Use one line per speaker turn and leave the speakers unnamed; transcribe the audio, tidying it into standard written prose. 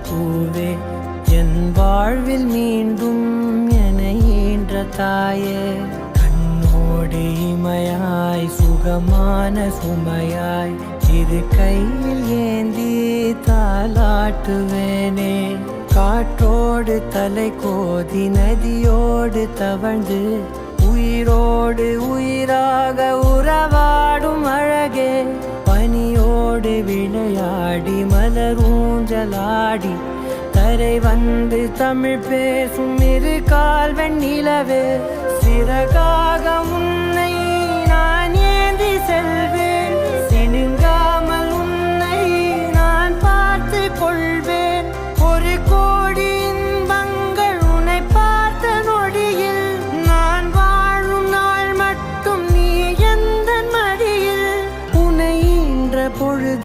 பூவே என் வாழ்வில் மீண்டும் என ஈன்ற தாயே கண்ணோடு இமையாய் சுகமான சுமையாய் இது கையில் ஏந்தி தாலாட்டுவேனே காற்றோடு தலை கோதி நதியோடு தவழ்ந்து உயிரோடு உயிராக உறவாடும் அழகே பனியோடு விளையாடி மலரூஞ்சலாடி கரை வந்து தமிழ் பேசும் இரு கால் வெண்ணிலவே சிறகாக உன்னை நான் ஏந்தி செல்வேன்